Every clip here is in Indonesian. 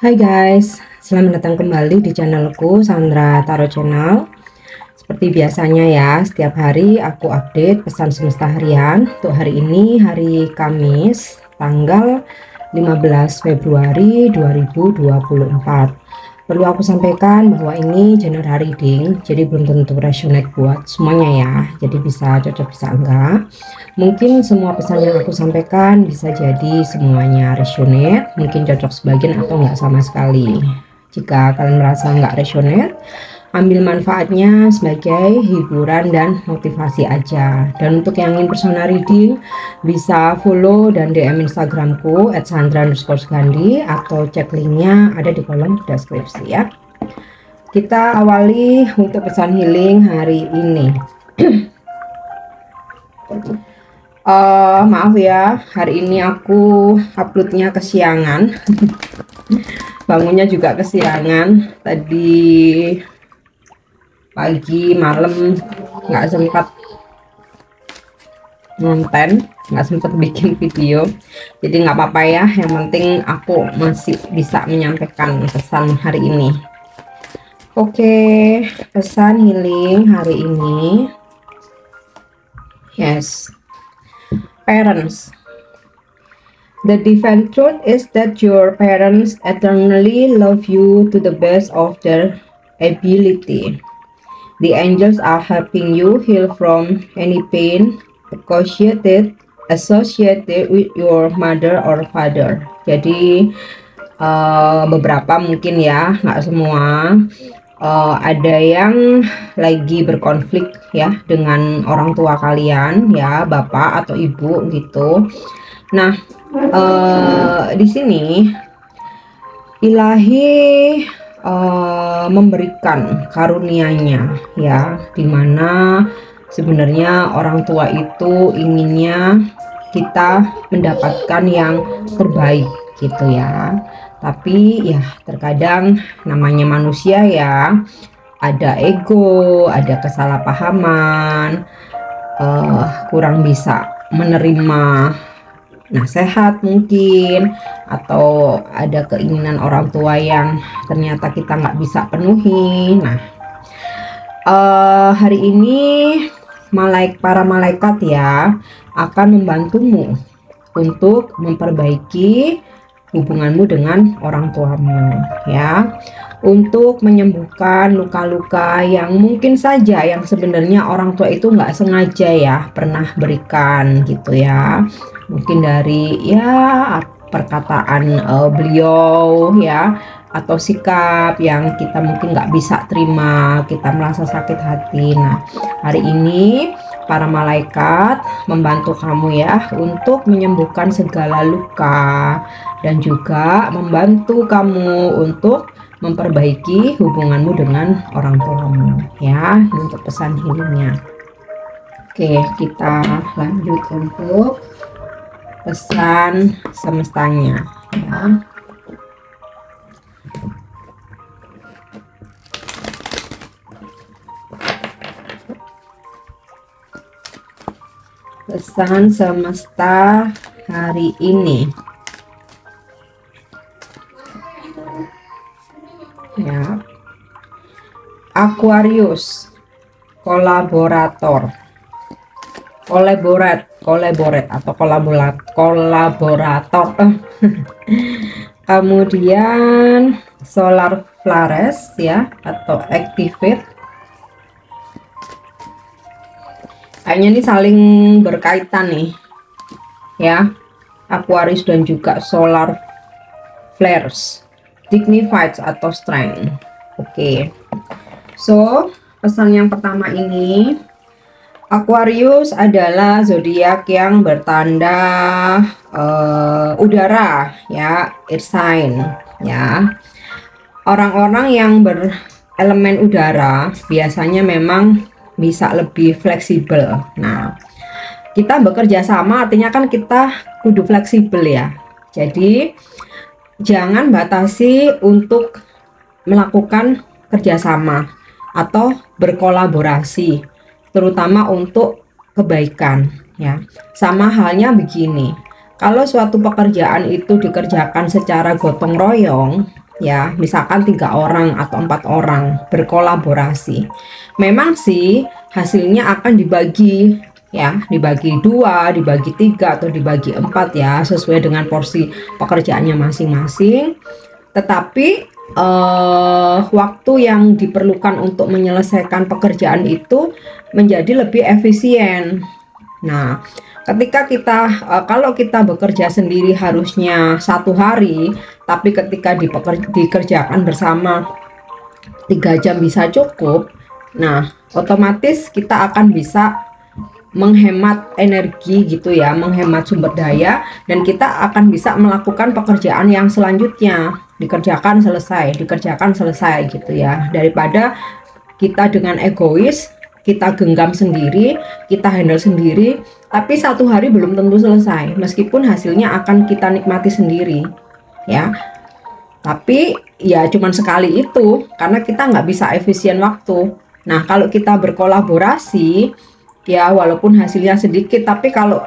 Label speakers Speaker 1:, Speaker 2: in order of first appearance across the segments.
Speaker 1: Hai guys, selamat datang kembali di channelku Sandra Tarot Channel. Seperti biasanya ya, setiap hari aku update pesan semesta harian. Untuk hari ini, hari Kamis, tanggal 15 Februari 2024. Perlu aku sampaikan bahwa ini general reading, jadi belum tentu resonate buat semuanya ya. Jadi bisa cocok, bisa enggak. Mungkin semua pesan yang aku sampaikan bisa jadi semuanya resonate, mungkin cocok sebagian atau enggak sama sekali. Jika kalian merasa enggak resonate, ambil manfaatnya sebagai hiburan dan motivasi aja. Dan untuk yang ingin personal reading, bisa follow dan DM Instagramku @sandra_gandhi atau cek linknya ada di kolom deskripsi ya. Kita awali untuk pesan healing hari ini. Maaf ya, hari ini aku uploadnya kesiangan. Bangunnya juga kesiangan. Tadi pagi malam nggak sempat nonton, nggak sempat bikin video, jadi nggak apa-apa ya, yang penting aku masih bisa menyampaikan pesan hari ini. Oke, pesan healing hari ini. Yes, parents. The divine truth is that your parents eternally love you to the best of their ability. The angels are helping you heal from any pain associated with your mother or father. Jadi beberapa mungkin ya, nggak semua. Ada yang lagi berkonflik ya dengan orang tua kalian ya, bapak atau ibu gitu. Nah, di sini ilahi memberikan karunia-Nya ya, dimana sebenarnya orang tua itu inginnya kita mendapatkan yang terbaik gitu ya, tapi ya terkadang namanya manusia ya, ada ego, ada kesalahpahaman, kurang bisa menerima nasihat mungkin, atau ada keinginan orang tua yang ternyata kita nggak bisa penuhi. Nah, hari ini para malaikat ya akan membantumu untuk memperbaiki hubunganmu dengan orang tuamu ya, untuk menyembuhkan luka-luka yang mungkin saja yang sebenarnya orang tua itu nggak sengaja ya pernah berikan gitu ya, mungkin dari ya perkataan beliau ya, atau sikap yang kita mungkin nggak bisa terima, kita merasa sakit hati. Nah, hari ini para malaikat membantu kamu ya untuk menyembuhkan segala luka dan juga membantu kamu untuk memperbaiki hubunganmu dengan orang tuamu ya. Ini untuk pesan healingnya. Oke, kita lanjut untuk pesan semestanya ya. Pesan semesta hari ini ya. Aquarius, collaborate atau kolaborator. Kemudian solar flores ya, atau activate. Kayaknya ini saling berkaitan nih ya, Aquarius dan juga solar flares, dignified atau strength. Oke. So, pesan yang pertama ini, Aquarius adalah zodiak yang bertanda udara ya, air sign ya. Orang-orang yang berelemen udara biasanya memang bisa lebih fleksibel. Nah, kita bekerja sama artinya kan kita kudu fleksibel ya. Jadi jangan batasi untuk melakukan kerjasama atau berkolaborasi, terutama untuk kebaikan ya. Sama halnya begini, kalau suatu pekerjaan itu dikerjakan secara gotong royong ya, misalkan 3 orang atau 4 orang berkolaborasi. Memang sih hasilnya akan dibagi, ya, dibagi 2, dibagi 3, atau dibagi 4 ya, sesuai dengan porsi pekerjaannya masing-masing. Tetapi waktu yang diperlukan untuk menyelesaikan pekerjaan itu menjadi lebih efisien. Nah, ketika kita kalau kita bekerja sendiri harusnya 1 hari, tapi ketika dikerjakan bersama 3 jam bisa cukup. Nah, otomatis kita akan bisa menghemat energi gitu ya, menghemat sumber daya, dan kita akan bisa melakukan pekerjaan yang selanjutnya, dikerjakan selesai gitu ya, daripada kita dengan egois, kita genggam sendiri, kita handle sendiri, tapi 1 hari belum tentu selesai, meskipun hasilnya akan kita nikmati sendiri ya, tapi ya cuman sekali itu, karena kita nggak bisa efisien waktu. Nah, kalau kita berkolaborasi ya, walaupun hasilnya sedikit, tapi kalau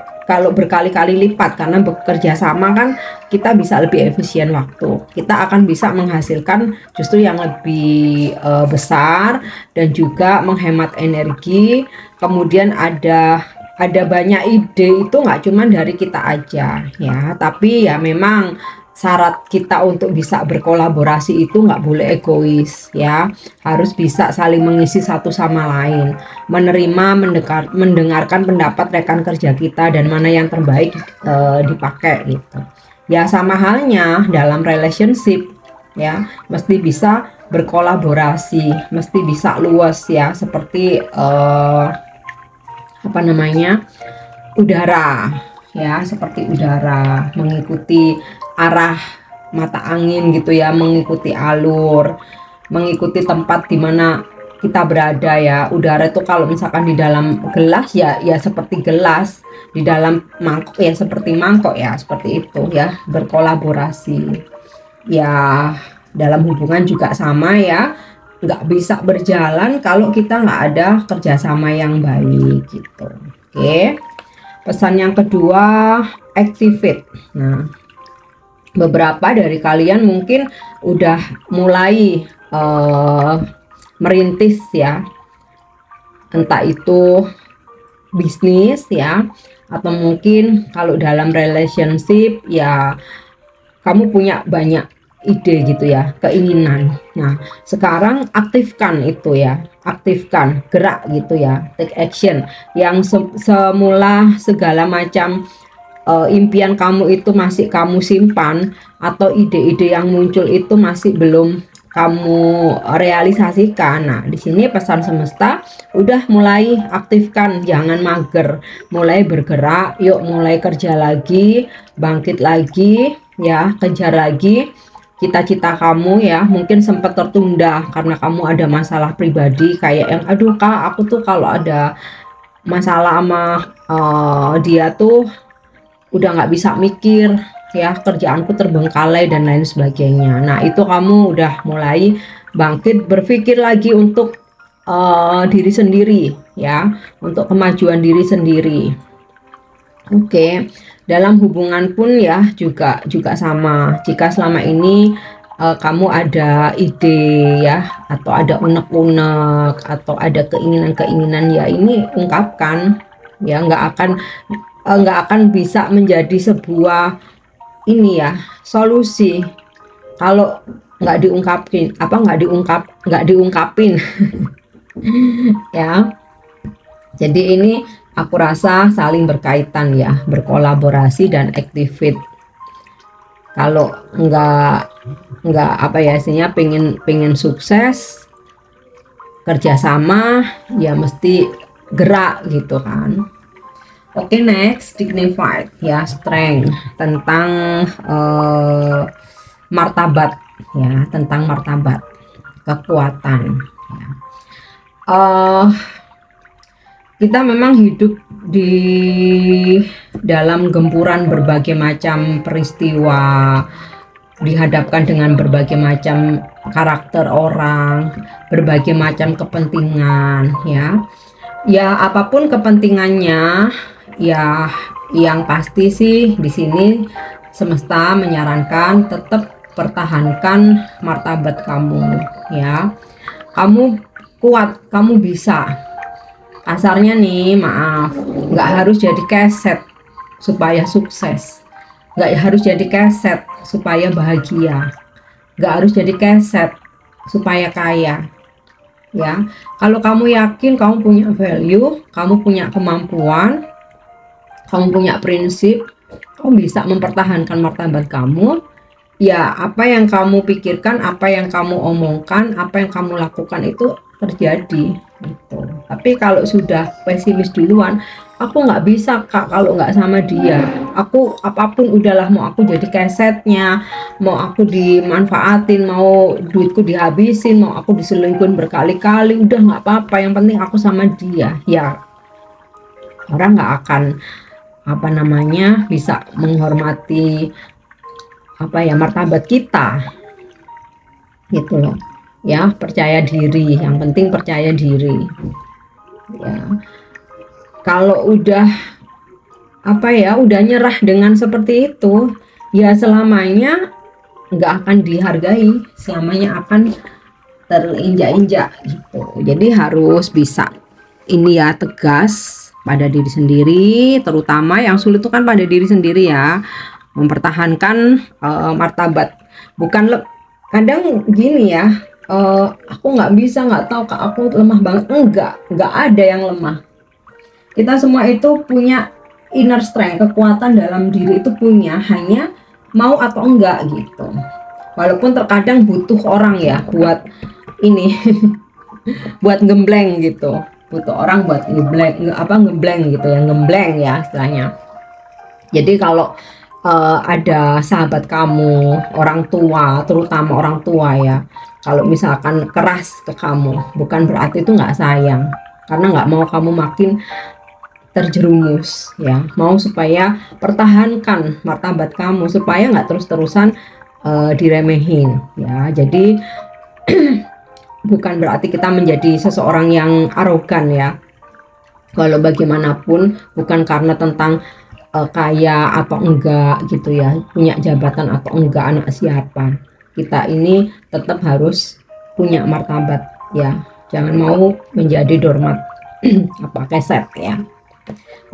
Speaker 1: berkali-kali lipat, karena bekerja sama kan kita bisa lebih efisien waktu, kita akan bisa menghasilkan justru yang lebih besar, dan juga menghemat energi. Kemudian ada banyak ide, itu nggak cuma dari kita aja ya, tapi ya memang syarat kita untuk bisa berkolaborasi itu nggak boleh egois ya, harus bisa saling mengisi satu sama lain, menerima, mendengarkan pendapat rekan kerja kita, dan mana yang terbaik dipakai gitu ya. Sama halnya dalam relationship ya, mesti bisa berkolaborasi, mesti bisa luas ya, seperti apa namanya, udara ya, seperti udara, mengikuti arah mata angin gitu ya, mengikuti alur, mengikuti tempat di mana kita berada ya. Udara itu kalau misalkan di dalam gelas ya seperti gelas, di dalam mangkok ya seperti mangkok ya, seperti itu ya, berkolaborasi ya. Dalam hubungan juga sama ya, nggak bisa berjalan kalau kita nggak ada kerjasama yang baik gitu. Oke, pesan yang kedua, activate. Nah, beberapa dari kalian mungkin udah mulai merintis ya, entah itu bisnis ya, atau mungkin kalau dalam relationship ya kamu punya banyak ide gitu ya, keinginan. Nah, sekarang aktifkan itu ya, aktifkan, gerak gitu ya, take action. Yang semula segala macam impian kamu itu masih kamu simpan, atau ide-ide yang muncul itu masih belum kamu realisasikan. Nah, di sini pesan semesta udah mulai aktifkan, jangan mager, mulai bergerak, yuk mulai kerja lagi, bangkit lagi ya, kejar lagi cita-cita kamu ya. Mungkin sempat tertunda karena kamu ada masalah pribadi, kayak yang aduh Kak, aku tuh kalau ada masalah sama dia tuh udah nggak bisa mikir ya, kerjaanku terbengkalai dan lain sebagainya. Nah, itu kamu udah mulai bangkit, berpikir lagi untuk diri sendiri ya, untuk kemajuan diri sendiri. Oke, dalam hubungan pun ya juga sama. Jika selama ini kamu ada ide ya, atau ada unek-unek, atau ada keinginan-keinginan ya, ini ungkapkan ya, nggak akan bisa menjadi sebuah ini ya solusi kalau nggak diungkapin ya. Jadi ini aku rasa saling berkaitan ya, berkolaborasi dan activate. Kalau nggak apa ya, istilahnya pengen sukses kerjasama ya mesti gerak gitu kan. Oke, next, dignified ya, strength, tentang martabat ya, tentang martabat, kekuatan ya. Kita memang hidup di dalam gempuran berbagai macam peristiwa, dihadapkan dengan berbagai macam karakter orang, berbagai macam kepentingan ya, apapun kepentingannya ya, yang pasti sih di sini semesta menyarankan tetap pertahankan martabat kamu ya. Kamu kuat, kamu bisa. Kasarnya nih, maaf, nggak harus jadi keset supaya sukses, nggak harus jadi keset supaya bahagia, nggak harus jadi keset supaya kaya ya. Kalau kamu yakin kamu punya value, kamu punya kemampuan, kamu punya prinsip, kamu bisa mempertahankan martabat kamu ya. Apa yang kamu pikirkan, apa yang kamu omongkan, apa yang kamu lakukan itu terjadi gitu. Tapi kalau sudah pesimis duluan, aku nggak bisa Kak kalau nggak sama dia, aku apapun udahlah, mau aku jadi kesetnya, mau aku dimanfaatin, mau duitku dihabisin, mau aku diselingkuhin berkali-kali, udah nggak apa-apa, yang penting aku sama dia ya. Orang nggak akan apa namanya bisa menghormati apa ya martabat kita gitu loh ya. Percaya diri, yang penting percaya diri ya. Kalau udah apa ya udah nyerah dengan seperti itu ya, selamanya nggak akan dihargai, selamanya akan terinjak-injak gitu. Jadi harus bisa ini ya, tegas pada diri sendiri, terutama yang sulit itu kan pada diri sendiri ya, mempertahankan martabat. Bukan kadang gini ya, aku nggak bisa, nggak tahu Kak, aku lemah banget. Enggak ada yang lemah. Kita semua itu punya inner strength, kekuatan dalam diri itu punya, hanya mau atau enggak gitu. Walaupun terkadang butuh orang ya buat ini buat gembleng gitu, butuh orang buat ngeblank gitu ya, ngembleng ya istilahnya. Jadi kalau ada sahabat kamu, orang tua, terutama orang tua ya, kalau misalkan keras ke kamu, bukan berarti itu nggak sayang, karena nggak mau kamu makin terjerumus ya, mau supaya pertahankan martabat kamu, supaya nggak terus-terusan diremehin ya. Jadi bukan berarti kita menjadi seseorang yang arogan ya. Kalau bagaimanapun bukan karena tentang kaya atau enggak gitu ya, punya jabatan atau enggak, anak siapa, kita ini tetap harus punya martabat ya. Jangan mau menjadi doormat apa keset ya.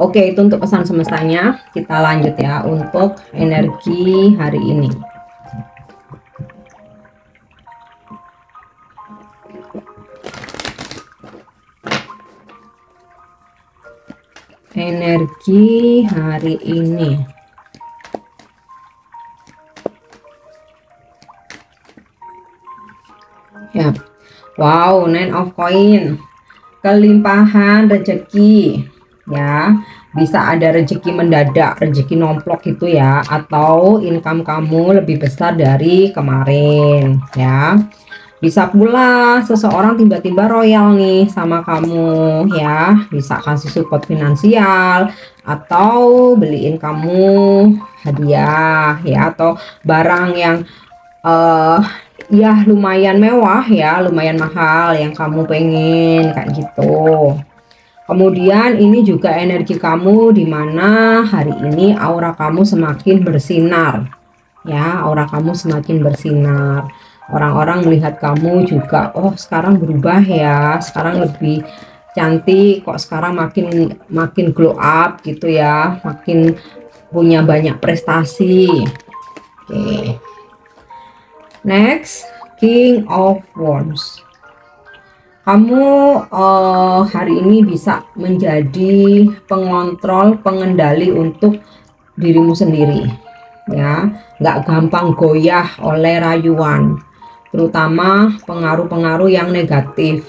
Speaker 1: Oke, itu untuk pesan semestanya. Kita lanjut ya untuk energi hari ini. Energi hari ini. Ya. Wow, Nine of Coin. Kelimpahan rezeki ya. Bisa ada rezeki mendadak, rezeki nomplok gitu ya, atau income kamu lebih besar dari kemarin ya. Bisa pula seseorang tiba-tiba royal nih sama kamu ya, bisa kasih support finansial atau beliin kamu hadiah ya, atau barang yang ya lumayan mewah ya, lumayan mahal yang kamu pengen kayak gitu. Kemudian ini juga energi kamu, dimana hari ini aura kamu semakin bersinar ya, aura kamu semakin bersinar. Orang-orang melihat kamu juga, oh sekarang berubah ya, sekarang lebih cantik kok, sekarang makin glow up gitu ya, makin punya banyak prestasi. Oke. Next, King of Wands. Kamu hari ini bisa menjadi pengontrol, pengendali untuk dirimu sendiri ya, nggak gampang goyah oleh rayuan, terutama pengaruh-pengaruh yang negatif,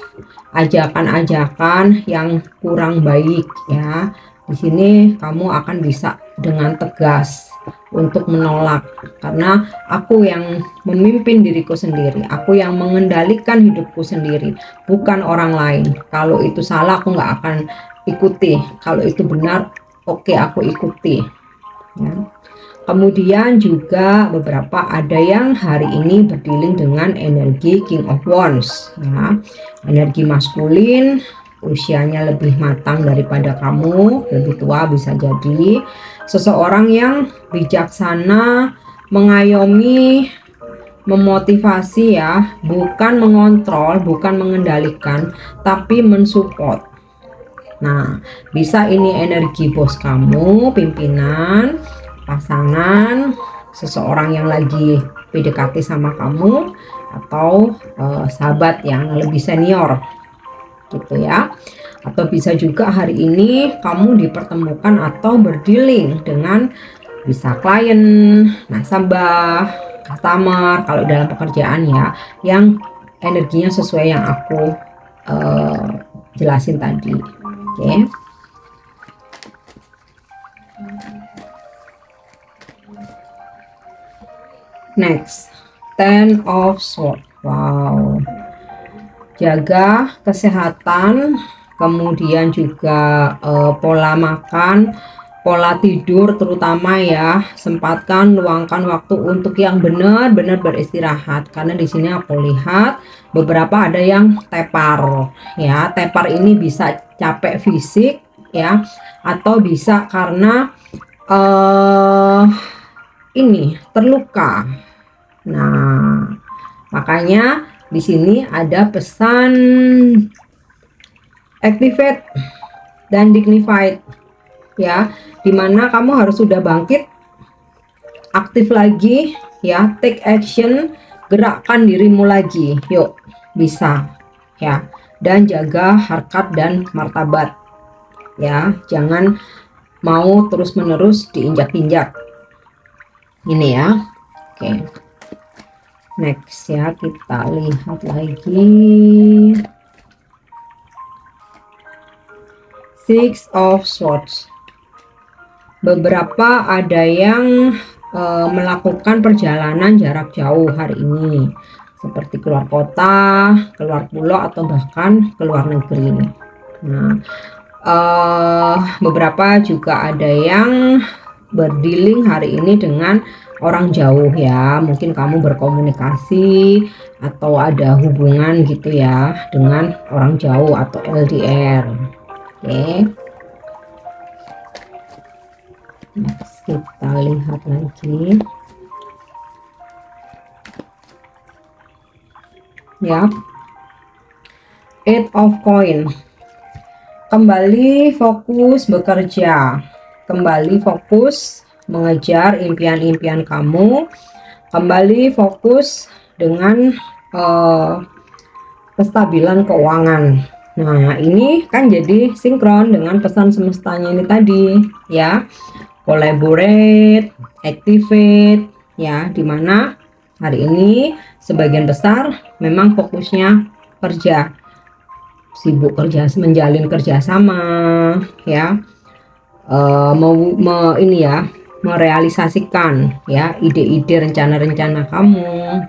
Speaker 1: ajakan-ajakan yang kurang baik ya. Di sini kamu akan bisa dengan tegas untuk menolak, karena aku yang memimpin diriku sendiri, aku yang mengendalikan hidupku sendiri, bukan orang lain. Kalau itu salah aku nggak akan ikuti, kalau itu benar oke aku ikuti ya. Kemudian juga beberapa ada yang hari ini berdealing dengan energi King of Wands ya, energi maskulin, usianya lebih matang daripada kamu, lebih tua bisa jadi, seseorang yang bijaksana, mengayomi, memotivasi ya, bukan mengontrol, bukan mengendalikan, tapi mensupport. Nah, bisa ini energi bos kamu, pimpinan, pasangan, seseorang yang lagi PDKT sama kamu, atau sahabat yang lebih senior gitu ya. Atau bisa juga hari ini kamu dipertemukan atau berdealing dengan bisa klien, nasabah, customer kalau dalam pekerjaan ya, yang energinya sesuai yang aku jelasin tadi. Oke. Next, Ten of Swords. Wow. Jaga kesehatan, kemudian juga pola makan, pola tidur terutama ya. Sempatkan luangkan waktu untuk yang benar-benar beristirahat, karena di sini aku lihat beberapa ada yang tepar ya. Tepar ini bisa capek fisik ya, atau bisa karena ini terluka. Nah, makanya di sini ada pesan activate dan dignified ya, dimana kamu harus sudah bangkit, aktif lagi ya, take action, gerakkan dirimu lagi, yuk bisa ya, dan jaga harkat dan martabat ya, jangan mau terus-menerus diinjak-injak ini ya. Oke. Next ya, kita lihat lagi Six of Swords. Beberapa ada yang melakukan perjalanan jarak jauh hari ini, seperti keluar kota, keluar pulau, atau bahkan keluar negeri. Nah, beberapa juga ada yang berdealing hari ini dengan orang jauh ya, mungkin kamu berkomunikasi atau ada hubungan gitu ya dengan orang jauh atau LDR. Oke. Next, kita lihat lagi ya, Eight of Coin. Kembali fokus bekerja, kembali fokus mengejar impian-impian kamu, kembali fokus dengan kestabilan keuangan. Nah, ini kan jadi sinkron dengan pesan semestanya ini tadi ya, collaborate, activate ya, dimana hari ini sebagian besar memang fokusnya kerja, sibuk kerja, menjalin kerjasama ya, ini ya, merealisasikan ya ide-ide, rencana-rencana kamu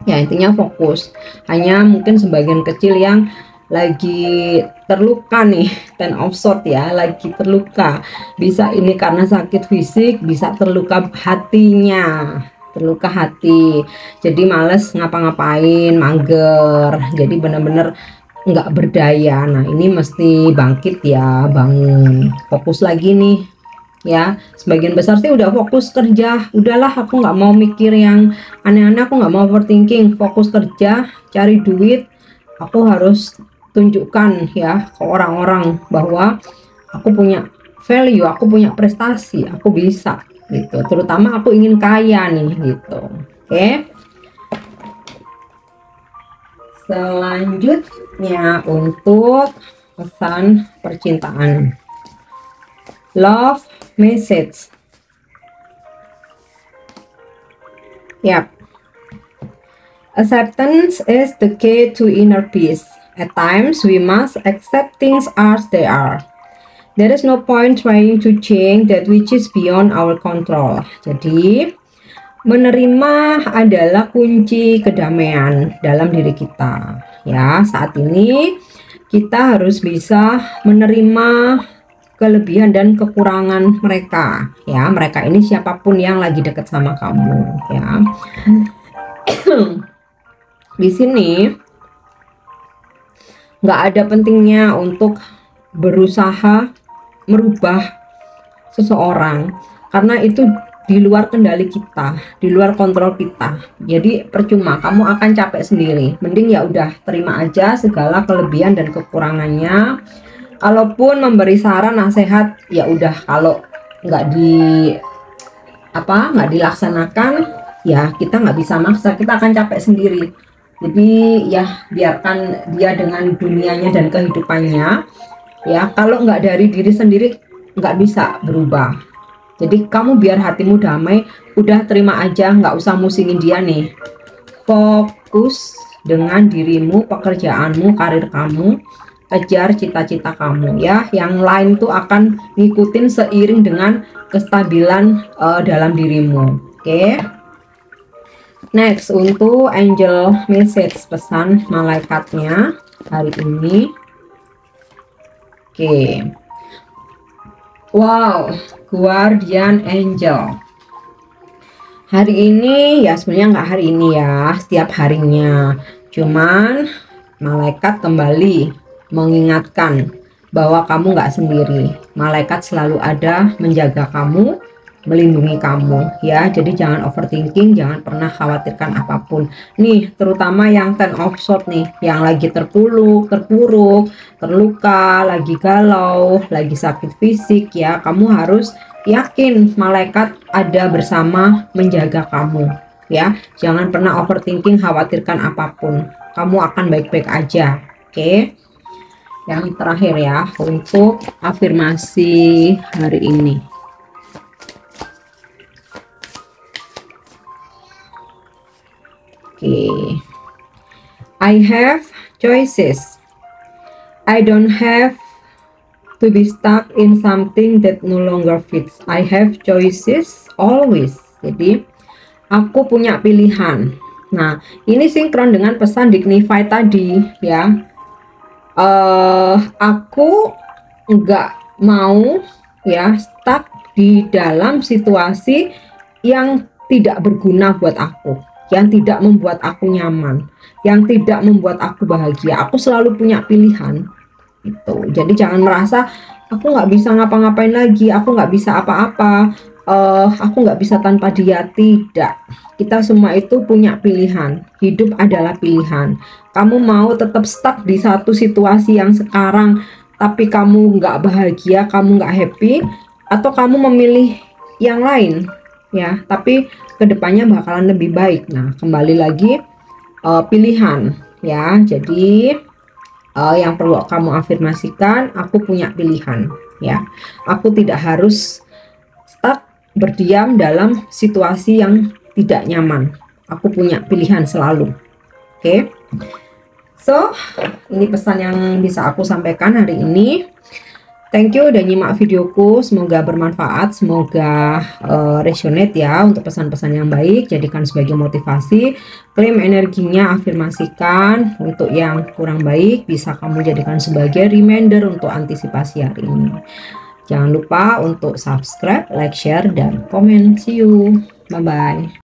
Speaker 1: ya, intinya fokus. Hanya mungkin sebagian kecil yang lagi terluka nih, Ten of Swords ya, lagi terluka, bisa ini karena sakit fisik, bisa terluka hatinya, terluka hati, jadi males ngapa-ngapain, mager, jadi bener-bener nggak berdaya. Nah, ini mesti bangkit ya, bangun, fokus lagi nih ya. Sebagian besar sih udah fokus kerja, udahlah aku nggak mau mikir yang aneh-aneh, aku nggak mau overthinking, fokus kerja, cari duit. Aku harus tunjukkan ya ke orang-orang bahwa aku punya value, aku punya prestasi, aku bisa gitu, terutama aku ingin kaya nih gitu. Oke. Selanjutnya untuk pesan percintaan, love message. Yap. Acceptance is the key to inner peace. At times we must accept things as they are. There is no point trying to change that which is beyond our control. Jadi, menerima adalah kunci kedamaian dalam diri kita. Ya, saat ini kita harus bisa menerima kelebihan dan kekurangan mereka. Ya, mereka ini siapapun yang lagi dekat sama kamu. Ya, di sini nggak ada pentingnya untuk berusaha merubah seseorang, karena itu di luar kendali kita, di luar kontrol kita. Jadi percuma, kamu akan capek sendiri. Mending ya udah terima aja segala kelebihan dan kekurangannya. Kalaupun memberi saran nasihat, ya udah, kalau nggak dilaksanakan, ya kita nggak bisa maksa, kita akan capek sendiri. Jadi ya biarkan dia dengan dunianya dan kehidupannya. Ya kalau nggak dari diri sendiri nggak bisa berubah. Jadi kamu biar hatimu damai, udah terima aja, nggak usah musingin dia nih. Fokus dengan dirimu, pekerjaanmu, karir kamu, kejar cita-cita kamu ya. Yang lain tuh akan ngikutin seiring dengan kestabilan dalam dirimu. Oke. Next, untuk angel message, pesan malaikatnya hari ini. Oke. Wow, guardian angel. Hari ini ya, sebenarnya nggak hari ini ya, setiap harinya. Cuman malaikat kembali mengingatkan bahwa kamu nggak sendiri. Malaikat selalu ada menjaga kamu, melindungi kamu ya. Jadi jangan overthinking, jangan pernah khawatirkan apapun nih, terutama yang 10 of Swords nih, yang lagi terpuruk, terluka, lagi galau, lagi sakit fisik ya. Kamu harus yakin malaikat ada bersama menjaga kamu ya. Jangan pernah overthinking, khawatirkan apapun, kamu akan baik-baik aja. Oke. Yang terakhir ya, untuk afirmasi hari ini. Okay. I have choices. I don't have to be stuck in something that no longer fits. I have choices always. Jadi aku punya pilihan. Nah, ini sinkron dengan pesan Dignify tadi ya. Aku nggak mau ya stuck di dalam situasi yang tidak berguna buat aku, yang tidak membuat aku nyaman, yang tidak membuat aku bahagia. Aku selalu punya pilihan itu. Jadi jangan merasa aku nggak bisa ngapa-ngapain lagi, aku nggak bisa apa-apa, aku nggak bisa tanpa dia. Tidak, kita semua itu punya pilihan. Hidup adalah pilihan. Kamu mau tetap stuck di satu situasi yang sekarang tapi kamu nggak bahagia, kamu nggak happy, atau kamu memilih yang lain ya, tapi kedepannya bakalan lebih baik. Nah, kembali lagi pilihan ya. Jadi yang perlu kamu afirmasikan, aku punya pilihan ya. Aku tidak harus stuck berdiam dalam situasi yang tidak nyaman. Aku punya pilihan selalu. Oke. So, ini pesan yang bisa aku sampaikan hari ini. Thank you udah nyimak videoku, semoga bermanfaat, semoga resonate ya untuk pesan-pesan yang baik. Jadikan sebagai motivasi, klaim energinya, afirmasikan. Untuk yang kurang baik bisa kamu jadikan sebagai reminder untuk antisipasi hari ini. Jangan lupa untuk subscribe, like, share, dan komen. See you, bye bye.